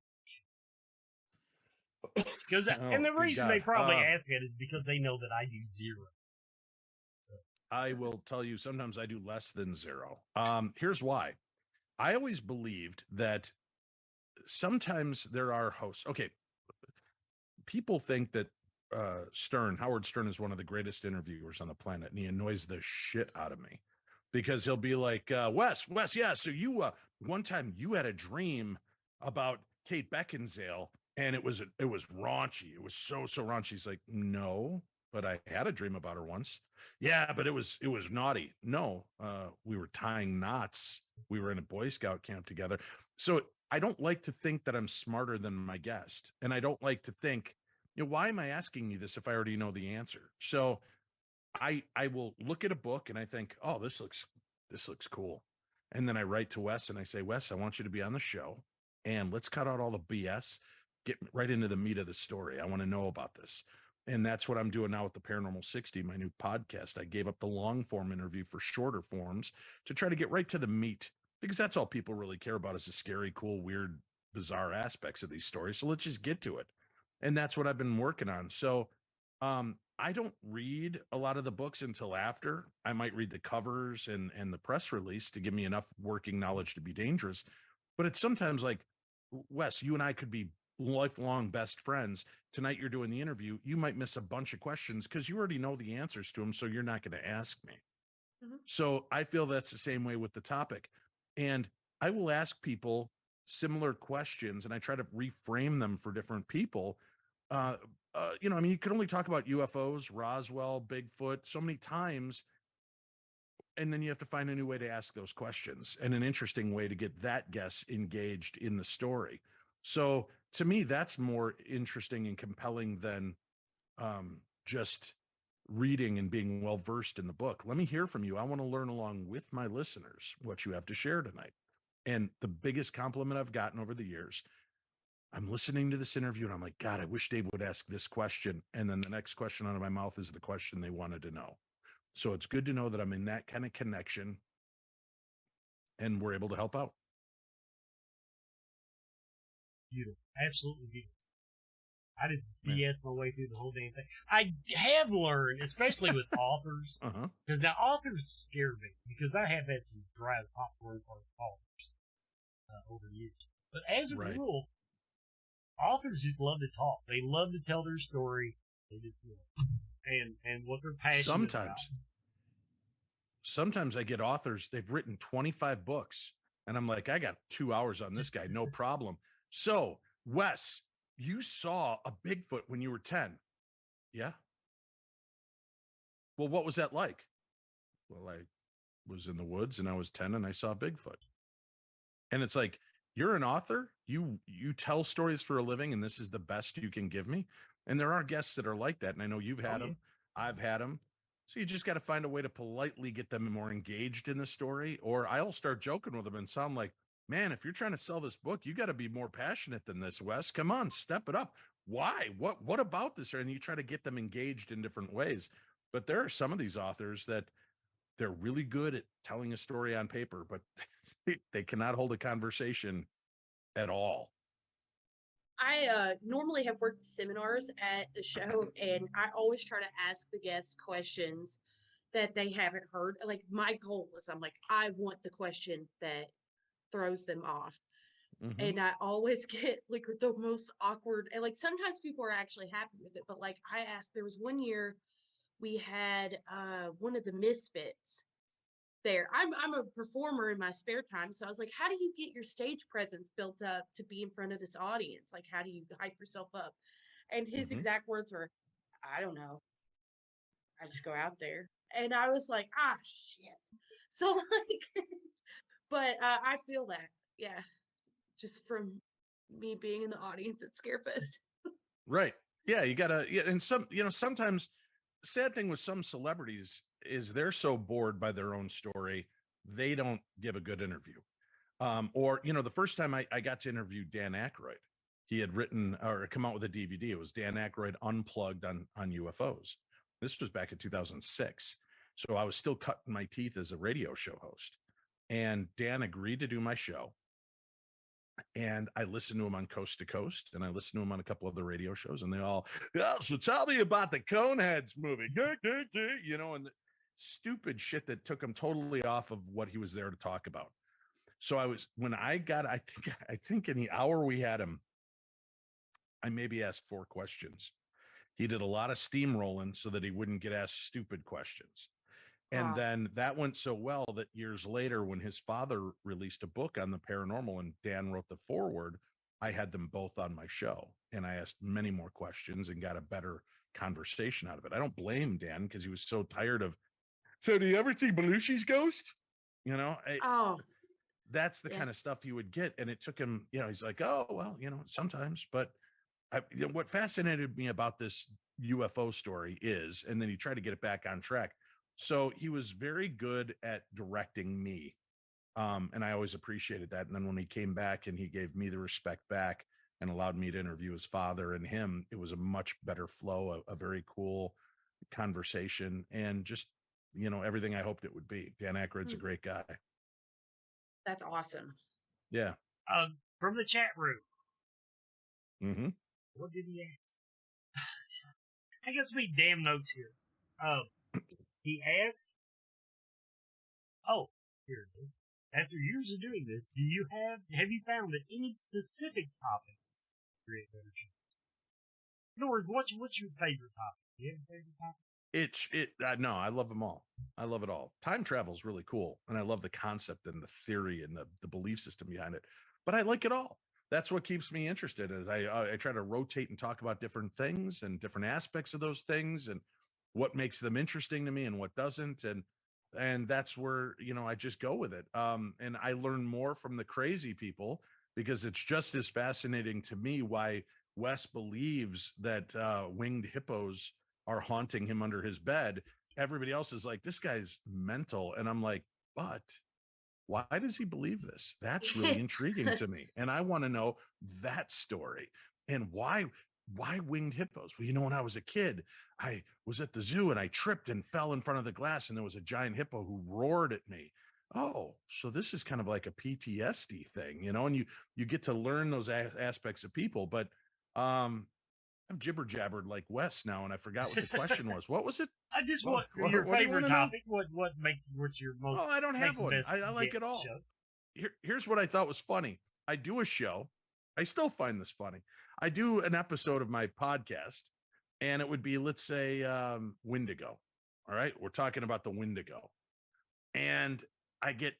Because and the reason they probably ask it is because they know that I do zero. So. I will tell you, sometimes I do less than zero. Here's why. I always believed that sometimes there are hosts. Okay. People think that Howard Stern is one of the greatest interviewers on the planet, and he annoys the shit out of me because he'll be like, Wes, yeah. So you, one time you had a dream about Kate Beckinsale, and it was raunchy. It was so raunchy. He's like, no, but I had a dream about her once. Yeah, but it was naughty. No, we were tying knots. We were in a Boy Scout camp together. So I don't like to think that I'm smarter than my guest. And I don't like to think, why am I asking you this if I already know the answer? So I will look at a book and I think, oh, this looks cool. And then I write to Wes and I say, Wes, I want you to be on the show and let's cut out all the BS, get right into the meat of the story. I want to know about this. And that's what I'm doing now with the Paranormal 60, my new podcast. I gave up the long form interview for shorter forms to try to get right to the meat, because that's all people really care about is the scary, cool, weird, bizarre aspects of these stories. So let's just get to it. And that's what I've been working on. So I don't read a lot of the books until after. I might read the covers and the press release to give me enough working knowledge to be dangerous. But it's sometimes like, Wes, you and I could be lifelong best friends. Tonight you're doing the interview. You might miss a bunch of questions because you already know the answers to them, so you're not going to ask me. Mhm. So I feel that's the same way with the topic. And I will ask people similar questions and I try to reframe them for different people. I mean, you can only talk about UFOs, Roswell, Bigfoot so many times. And then you have to find a new way to ask those questions and an interesting way to get that guest engaged in the story. So to me, that's more interesting and compelling than just reading and being well versed in the book. Let me hear from you. I want to learn along with my listeners what you have to share tonight. And the biggest compliment I've gotten over the years, I'm listening to this interview and I'm like, God, I wish Dave would ask this question. And then the next question out of my mouth is the question they wanted to know. So it's good to know that I'm in that kind of connection and we're able to help out. Beautiful. Absolutely beautiful. I just BS my way through the whole damn thing. I have learned, especially with authors, because now authors scare me because I have had some dry popcorn for authors over the years. But as a rule, authors just love to talk. They love to tell their story. They just, and what they're passionate about. Sometimes I get authors, they've written 25 books, and I'm like, I got 2 hours on this guy, no problem. So, Wes, you saw a Bigfoot when you were 10. Yeah. Well, what was that like? Well, I was in the woods and I was 10 and I saw Bigfoot. And it's like, you're an author, you tell stories for a living, and this is the best you can give me. And there are guests that are like that. And I know you've had them. I've had them. So you just got to find a way to politely get them more engaged in the story, or I'll start joking with them and sound like, man, if you're trying to sell this book, you got to be more passionate than this, Wes. Come on, step it up. Why? What about this? And you try to get them engaged in different ways. But there are some of these authors that they're really good at telling a story on paper, but they cannot hold a conversation at all. I normally have worked seminars at the show, and I always try to ask the guests questions that they haven't heard. Like, my goal is, I'm like, I want the question that throws them off. And I always get like the most awkward, and like sometimes people are actually happy with it, but like I asked, there was one year we had one of the Misfits there. I'm a performer in my spare time, so I was like, how do you get your stage presence built up to be in front of this audience? Like, how do you hype yourself up? And his exact words were, I don't know, I just go out there. And I was like, ah, shit. So like, but I feel that, yeah, just from me being in the audience at Scarefest. Right. Yeah, you gotta, yeah, and sometimes sad thing with some celebrities is they're so bored by their own story, they don't give a good interview. Or, the first time I got to interview Dan Aykroyd, he had written or come out with a DVD. It was Dan Aykroyd Unplugged on UFOs. This was back in 2006. So I was still cutting my teeth as a radio show host. And Dan agreed to do my show. And I listened to him on Coast to Coast, and I listened to him on a couple of the radio shows, and they all, so tell me about the Coneheads movie, and the stupid shit that took him totally off of what he was there to talk about. So I think in the hour we had him, I maybe asked 4 questions. He did a lot of steamrolling so that he wouldn't get asked stupid questions. And then that went so well that years later, when his father released a book on the paranormal and Dan wrote the foreword, I had them both on my show, and I asked many more questions and got a better conversation out of it. I don't blame Dan because he was so tired of, so do you ever see Belushi's ghost? That's the kind of stuff you would get. And it took him, he's like, oh, well, sometimes, but what fascinated me about this UFO story is, and then he tried to get it back on track. So he was very good at directing me. And I always appreciated that. And then when he came back and he gave me the respect back and allowed me to interview his father and him, it was a much better flow, a very cool conversation, and just, everything I hoped it would be. Dan Aykroyd's a great guy. That's awesome. Yeah. From the chat room. Mm-hmm. What did he ask? I got some damn notes here. He asked, oh, here it is. After years of doing this, have you found that any specific topics create better shows? In other words, what's your favorite topic? Do you have a favorite topic? No, I love them all. I love it all. Time travel is really cool, and I love the concept and the theory and the belief system behind it. But I like it all. That's what keeps me interested. Is I try to rotate and talk about different things and different aspects of those things and what makes them interesting to me and what doesn't. And that's where, I just go with it. And I learn more from the crazy people because it's just as fascinating to me why Wes believes that winged hippos are haunting him under his bed. Everybody else is like, this guy's mental. And I'm like, but why does he believe this? That's really intriguing to me. And I want to know that story. And why winged hippos? Well, when I was a kid, I was at the zoo and I tripped and fell in front of the glass and there was a giant hippo who roared at me. Oh, so this is kind of like a PTSD thing, and you get to learn those aspects of people. But I've jibber jabbered like Wes now, and I forgot what the question was. What was it? I just want your favorite topic. What's your most? Oh, I don't have one. I like it all. Here's what I thought was funny. I do a show. I still find this funny. I do an episode of my podcast, and it would be, let's say, Wendigo. All right, we're talking about the Wendigo, and I get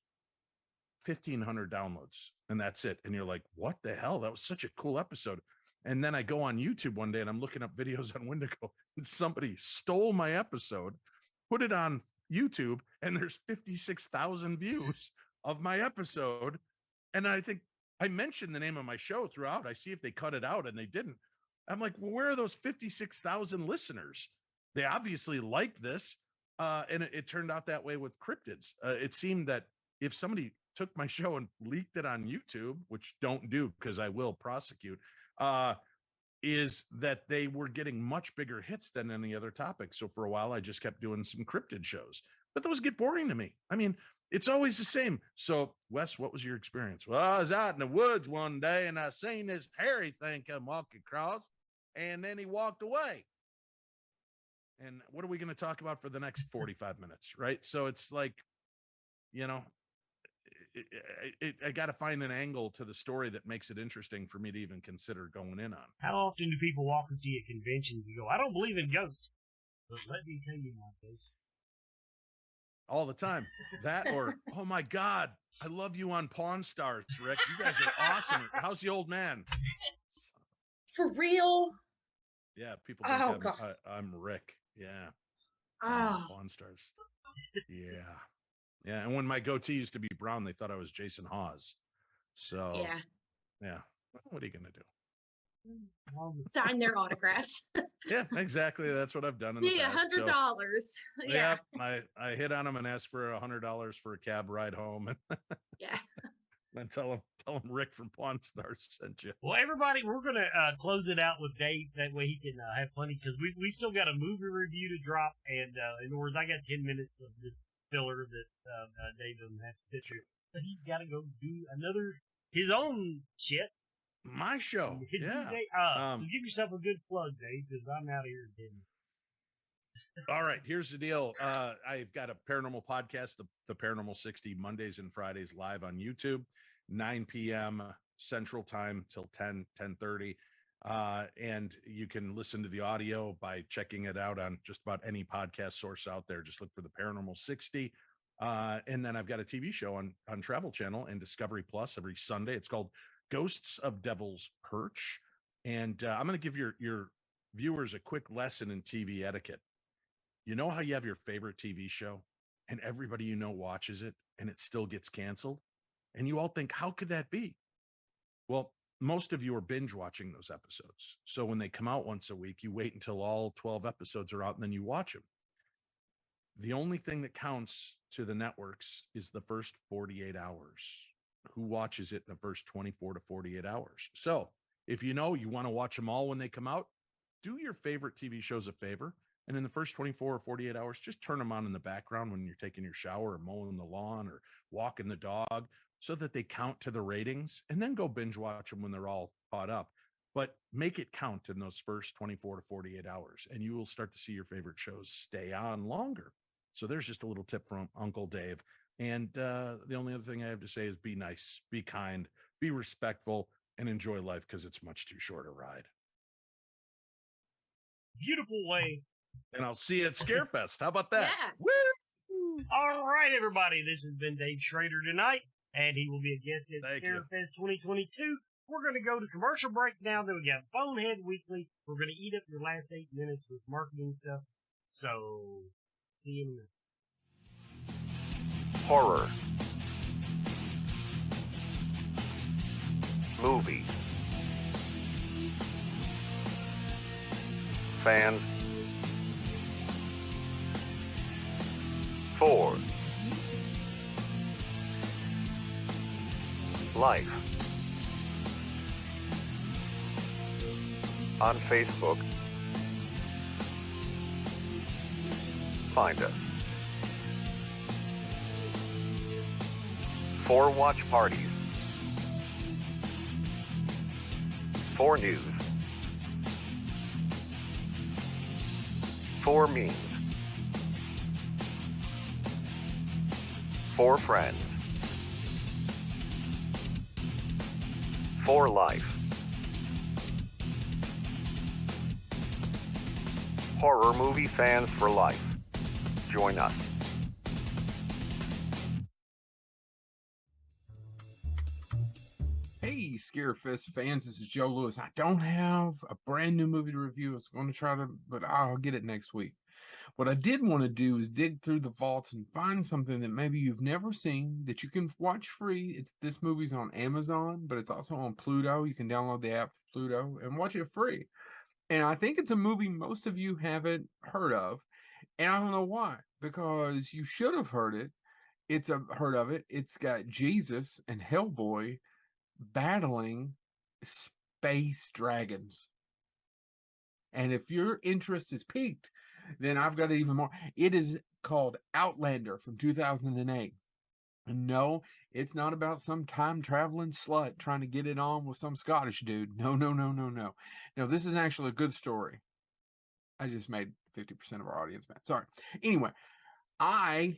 1,500 downloads, and that's it. And you're like, what the hell? That was such a cool episode. And then I go on YouTube one day and I'm looking up videos on Wendigo, and somebody stole my episode, put it on YouTube, and there's 56,000 views of my episode. And I think I mentioned the name of my show throughout. I see if they cut it out, and they didn't. I'm like, well, where are those 56,000 listeners? They obviously like this. And it turned out that way with cryptids. It seemed that if somebody took my show and leaked it on YouTube, which don't do because I will prosecute, is that they were getting much bigger hits than any other topic. So for a while, I just kept doing some cryptid shows, but those get boring to me. I mean, it's always the same. So Wes, what was your experience? Well, I was out in the woods one day and I seen this hairy thing come walking across, and then he walked away. And what are we going to talk about for the next 45 minutes? Right. So it's like, I got to find an angle to the story that makes it interesting for me to even consider going in on. How often do people walk up to you at conventions and go, I don't believe in ghosts, but let me tell you my ghost? All the time. That or, oh my God, I love you on Pawn Stars, Rick. You guys are awesome. How's the old man? For real? Yeah, people think I'm Rick. Yeah. Pawn Stars. Yeah. Yeah, and when my goatee used to be brown, they thought I was Jason Hawes. So, yeah. What are you going to do? Sign their autographs. Yeah, exactly. That's what I've done in the past. $100. So, yeah. I hit on them and asked for $100 for a cab ride home. Yeah. And tell them Rick from Pawn Stars sent you. Well, everybody, we're going to close it out with Dave. That way he can have plenty, because we still got a movie review to drop. And in other words, I got 10 minutes of this filler that Dave doesn't have to sit through. But he's got to go do his own shit. My show. Yeah. So give yourself a good plug, Dave, because I'm out of here in 10 minutes. All right, here's the deal. I've got a paranormal podcast, the Paranormal 60, Mondays and Fridays, live on YouTube, 9 p.m. Central Time till 10:30. And you can listen to the audio by checking it out on just about any podcast source out there. Just look for the Paranormal 60. And then I've got a TV show on Travel Channel and Discovery Plus every Sunday. It's called Ghosts of Devil's Perch. And I'm going to give your viewers a quick lesson in TV etiquette. You know how you have your favorite TV show and everybody you know watches it and it still gets canceled? And you all think, how could that be? Well, most of you are binge watching those episodes. So when they come out once a week, you wait until all 12 episodes are out and then you watch them. The only thing that counts to the networks is the first 48 hours. Who watches it in the first 24 to 48 hours? So if you know you want to watch them all when they come out, do your favorite TV shows a favor. And in the first 24 or 48 hours, just turn them on in the background when you're taking your shower or mowing the lawn or walking the dog, so that they count to the ratings, and then go binge watch them when they're all caught up. but make it count in those first 24 to 48 hours, and you will start to see your favorite shows stay on longer. So there's just a little tip from Uncle Dave. And the only other thing I have to say is be nice, be kind, be respectful, and enjoy life because it's much too short a ride. Beautiful way. And I'll see you at Scarefest. How about that? Yeah. Woo! All right, everybody. This has been Dave Schrader tonight, and he will be a guest at Scarefest 2022. We're going to go to commercial break now. Then we got Bonehead Weekly. We're going to eat up your last 8 minutes with marketing stuff. So, see you in a minute. Horror. Movie. Fans. 4. Life. On Facebook. Find us. 4 watch parties. 4 news. 4 memes. 4 friends. 4 life. Horror movie fans for life. Join us. Hey, Scarefest fans, this is Joe Lewis. I don't have a brand new movie to review. I was going to try to, but I'll get it next week. What I did want to do is dig through the vaults and find something that maybe you've never seen that you can watch free. This movie's on Amazon, but it's also on Pluto. You can download the app for Pluto and watch it free. And I think it's a movie most of you haven't heard of. And I don't know why, because you should have heard it. Heard of it. It's got Jesus and Hellboy battling space dragons. And if your interest is piqued, then I've got it even more. It is called Outlander from 2008. And no, it's not about some time-traveling slut trying to get it on with some Scottish dude. No. No, this is actually a good story. I just made 50% of our audience mad. Sorry. Anyway, I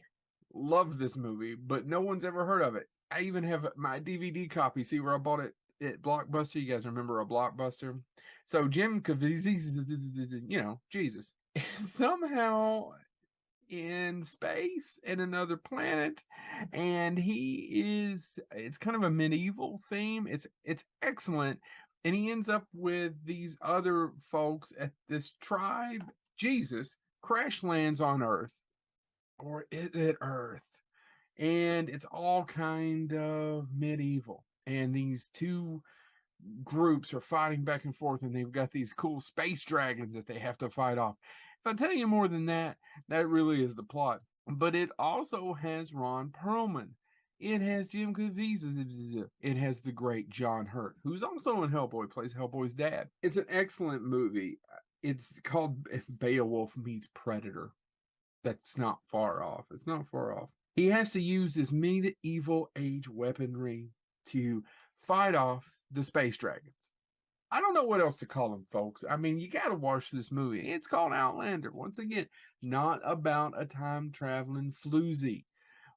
love this movie, but no one's ever heard of it. I even have my DVD copy. See where I bought it at Blockbuster? You guys remember a Blockbuster? So Jim Caviezel, Jesus, somehow in space in another planet, and it's kind of a medieval theme. It's excellent, and he ends up with these other folks at this tribe. Jesus crash lands on Earth, or is it Earth? And it's all kind of medieval, and these two groups are fighting back and forth, and they've got these cool space dragons that they have to fight off. If I tell you more than that, that really is the plot. But it also has Ron Perlman. It has Jim Caviezel. It has the great John Hurt, who's also in Hellboy, plays Hellboy's dad. It's an excellent movie. It's called Beowulf Meets Predator. That's not far off. It's not far off. He has to use this medieval age weaponry to fight off the space dragons. I don't know what else to call them, folks. I mean, you got to watch this movie. It's called Outlander. Once again, not about a time-traveling floozy,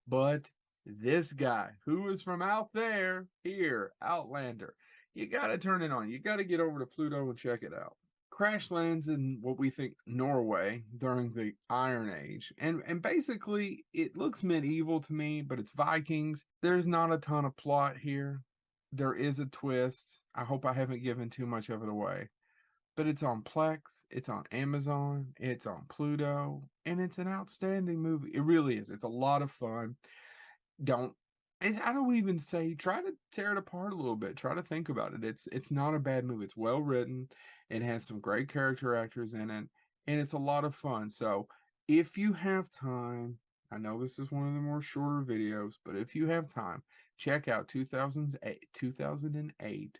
but this guy who is from out there, here, Outlander. You got to turn it on. You got to get over to Pluto and check it out. Crash lands in what we think Norway during the Iron Age. And basically, it looks medieval to me, but it's Vikings. There's not a ton of plot here. There is a twist. I hope I haven't given too much of it away. But it's on Plex, it's on Amazon, it's on Pluto, and it's an outstanding movie. It really is. It's a lot of fun. I don't even say, try to tear it apart a little bit. Try to think about it. It's not a bad movie. It's well written. It has some great character actors in it, and it's a lot of fun. So if you have time, I know this is one of the more shorter videos, but if you have time, check out 2008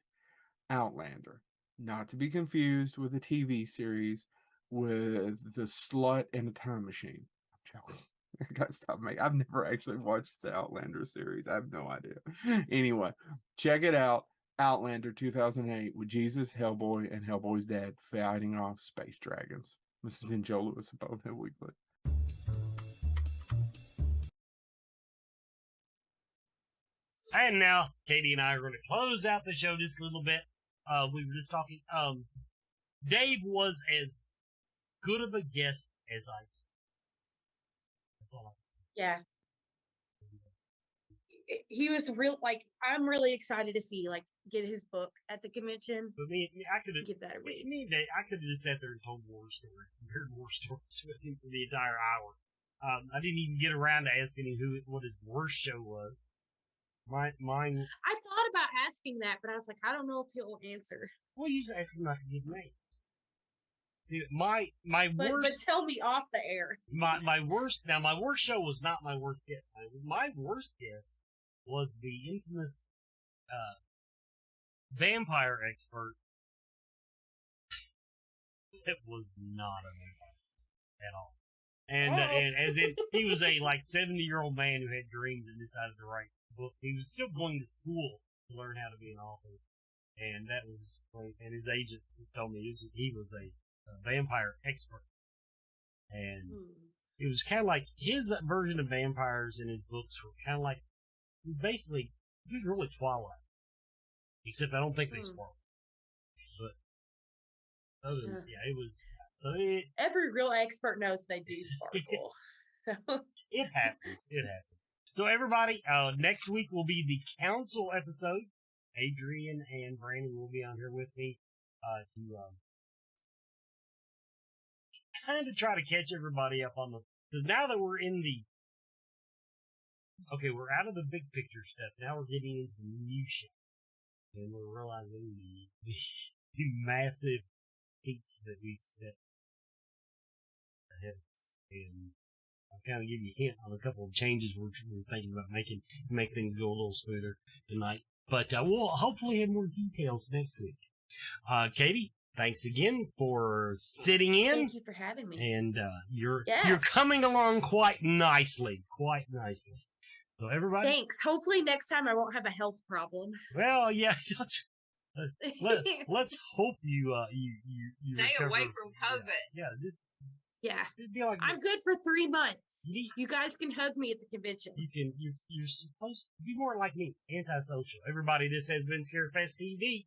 Outlander. Not to be confused with a TV series with the slut and a time machine. I'm joking. I gotta stop making. I've never actually watched the Outlander series. I have no idea. Anyway, check it out. Outlander 2008 with Jesus, Hellboy, and Hellboy's dad fighting off space dragons. This has been Joe Lewis of Bonehead Weekly. And now, Katie and I are going to close out the show just a little bit. We were just talking. Dave was as good of a guest as I did. That's all I can say. Yeah. He was real, like, I'm really excited to see, like, get his book at the convention. But I could have give that a read. I could have just sat there and told war stories, compared war stories with him for the entire hour. I didn't even get around to asking him what his worst show was. Mine. I thought about asking that, but I was like, I don't know if he'll answer. Well, you just asked him not to give names. See, my But worst. tell me off the air. My worst. Now, my worst show was not my worst guest. My worst guest was the infamous vampire expert. It was not a vampire at all. And as in, he was a 70-year-old man who had dreams and decided to write a book. He was still going to school to learn how to be an author. And that was his point. And his agents told me he was a vampire expert. And it was kind of like his version of vampires in his books were kind of like, he was really Twilight. Except I don't think they sparkle. But other than, it was. So every real expert knows they do sparkle. So it happens. It happens. So everybody, next week will be the council episode. Adrian and Brandon will be on here with me to kind of try to catch everybody up on because now that we're in we're out of the big picture stuff. Now we're getting into the minutia, and we're realizing the massive peaks that we've set ahead of us. And I'll kind of give you a hint on a couple of changes we're thinking about making to make things go a little smoother tonight. But we'll hopefully have more details next week. Katie, thanks again for sitting in. Thank you for having me. And you're coming along quite nicely. So everybody, thanks. Hopefully next time I won't have a health problem. Well, yeah. Let's hope you stay away from COVID. I'm good for 3 months. You guys can hug me at the convention. You're supposed to be more like me, antisocial. Everybody, this has been Scarefest TV.